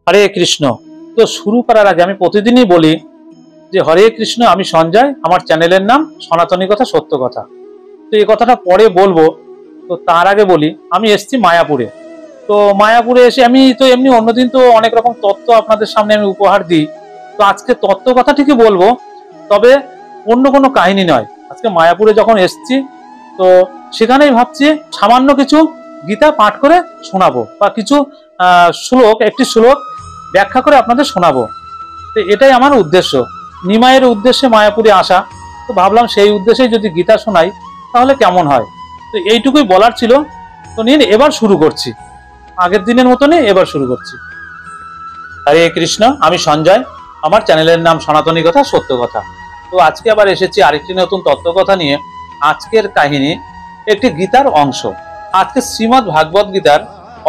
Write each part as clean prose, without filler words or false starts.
হরে কৃষ্ণ। তো শুরু করার আগে আমি প্রতিদিনই বলি যে হরে কৃষ্ণ, আমি সঞ্জয়, আমার চ্যানেলের নাম সনাতনী কথা সত্য কথা। তো এই কথাটা পরে বলবো, তো তার আগে বলি আমি এসেছি মায়াপুরে। তো মায়াপুরে এসে আমি তো এমনি অন্যদিন তো অনেক রকম তত্ত্ব আপনাদের সামনে আমি উপহার দিই। তো আজকে তত্ত্ব কথা ঠিকই বলবো, তবে অন্য কোনো কাহিনী নয়। আজকে মায়াপুরে যখন এসেছি তো সেখানেই ভাবছি সামান্য কিছু গীতা পাঠ করে শোনাবো, বা কিছু একটি শ্লোক ব্যাখ্যা করে আপনাদের শোনাবো। তো এটাই আমার উদ্দেশ্য, নিমাইয়ের উদ্দেশ্যে মায়াপুরে আসা। তো ভাবলাম সেই উদ্দেশ্যে যদি গীতা শোনাই তাহলে কেমন হয়। তো এইটুকুই বলার ছিল। তো নিন এবার শুরু করছি, আগের দিনের মতনই এবার শুরু করছি। হরে কৃষ্ণ, আমি সঞ্জয়, আমার চ্যানেলের নাম সনাতনী কথা সত্য কথা। তো আজকে আবার এসেছি আরেকটি নতুন তত্ত্বকথা নিয়ে। আজকের কাহিনী একটি গীতার অংশ। আজকে শ্রীমদ্ ভাগবত গীতার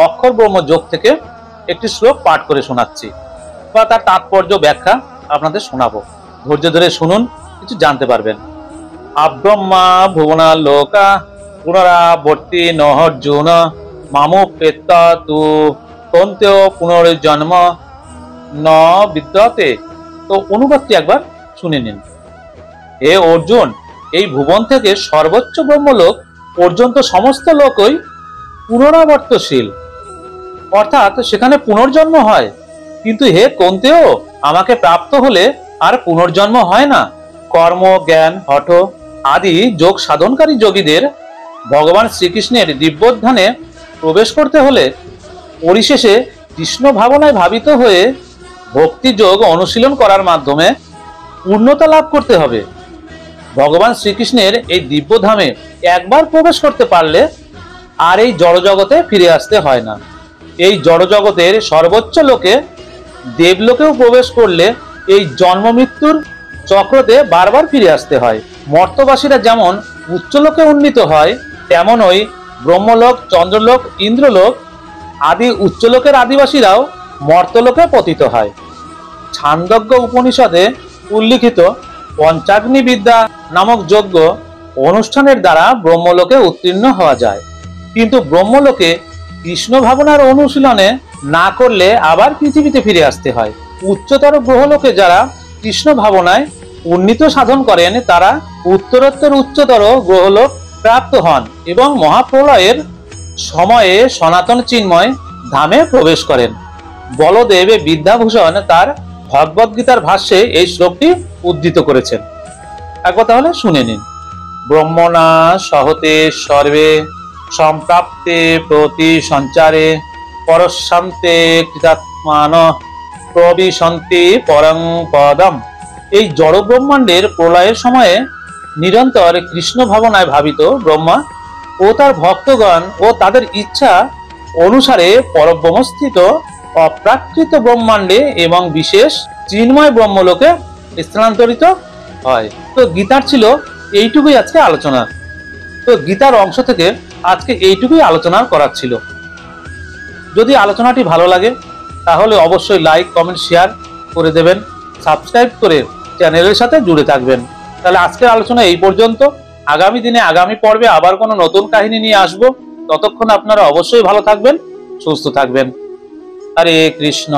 অক্ষর ব্রহ্ম যোগ থেকে একটি শ্লোক পাঠ করে শোনাচ্ছি, বা তার তাৎপর্য ব্যাখ্যা আপনাদের শোনাবো। ধৈর্য ধরে শুনুন, কিছু জানতে পারবেন। আব্রহ্মা ভুবনা লোকা পুনরাবর্তী নহর্জুন মামু পেত্তা তু তন্তেও পুনর্জন্ম ন বিদ্যতে। তো অনুবাদটি একবার শুনে নিন। হে অর্জুন, এই ভুবন থেকে সর্বোচ্চ ব্রহ্মলোক পর্যন্ত সমস্ত লোকই পুনরাবর্তশীল, অর্থাৎ সেখানে পুনর্জন্ম হয়। কিন্তু হে কন্তেও, আমাকে প্রাপ্ত হলে আর পুনর্জন্ম হয় না। কর্ম, জ্ঞান, হঠ আদি যোগ সাধনকারী যোগীদের ভগবান শ্রীকৃষ্ণের দিব্যোত্থানে প্রবেশ করতে হলে পরিশেষে কৃষ্ণ ভাবনায় ভাবিত হয়ে ভক্তি যোগ অনুশীলন করার মাধ্যমে পূর্ণতা লাভ করতে হবে। ভগবান শ্রীকৃষ্ণের এই দিব্যধামে একবার প্রবেশ করতে পারলে আর এই জড়জগতে ফিরে আসতে হয় না। এই জড়জগতের সর্বোচ্চ লোকে দেবলোকেও প্রবেশ করলে এই জন্ম মৃত্যুর চক্রতে বারবার ফিরে আসতে হয়। মর্তবাসীরা যেমন উচ্চলোকে উন্নীত হয়, তেমনই ব্রহ্মলোক, চন্দ্রলোক, ইন্দ্রলোক আদি উচ্চলোকের আদিবাসীরাও মর্তলোকে পতিত হয়। ছান্দোগ্য উপনিষদে উল্লিখিত পঞ্চাগ্নি বিদ্যা নামক যজ্ঞ অনুষ্ঠানের দ্বারা ব্রহ্মলোকে উত্তীর্ণ হওয়া যায়। কিন্তু ব্রহ্মলোকে কৃষ্ণ ভাবনার অনুশীলনে না করলে আবার পৃথিবীতে ফিরে আসতে হয়। উচ্চতর গ্রহলোকে যারা কৃষ্ণ ভাবনায় উন্নীত সাধন করেন তারা উত্তরোত্তর উচ্চতর গ্রহলোক প্রাপ্ত হন এবং মহাপ্রলয়ের সময়ে সনাতন চিন্ময় ধামে প্রবেশ করেন। বলদেব বিদ্যাভূষণ তার ভগবদ গীতার ভাষ্যে এই শ্লোকটি উদ্ধৃত করেছেন। একবার তাহলে শুনে নিন। ব্রহ্মণা সহতে সর্বে সম্প্রাপ্তে প্রতি সঞ্চারে পরশান্তে কৃতাত্মান প্রবিশন্তি পরং পদম। এই জড় ব্রহ্মাণ্ডের প্রলয়ের সময়ে নিরন্তর কৃষ্ণ ভাবনায় ভাবিত ব্রহ্মা ও তার ভক্তগণ ও তাদের ইচ্ছা অনুসারে পরব্রহ্মস্থিত অপ্রাকৃত ব্রহ্মাণ্ডে এবং বিশেষ চিন্ময় ব্রহ্মলোকে স্থানান্তরিত হয়। তো গীতার ছিল এইটুকুই আজকে আলোচনা। তো গীতার অংশ থেকে আজকে এইটুকুই আলোচনা করার ছিল। যদি আলোচনাটি ভালো লাগে তাহলে অবশ্যই লাইক, কমেন্ট, শেয়ার করে দেবেন, সাবস্ক্রাইব করে চ্যানেলের সাথে জুড়ে থাকবেন। তাহলে আজকের আলোচনা এই পর্যন্ত। আগামী দিনে আগামী পর্বে আবার কোনো নতুন কাহিনী নিয়ে আসবো। ততক্ষণ আপনারা অবশ্যই ভালো থাকবেন, সুস্থ থাকবেন। হরে কৃষ্ণ।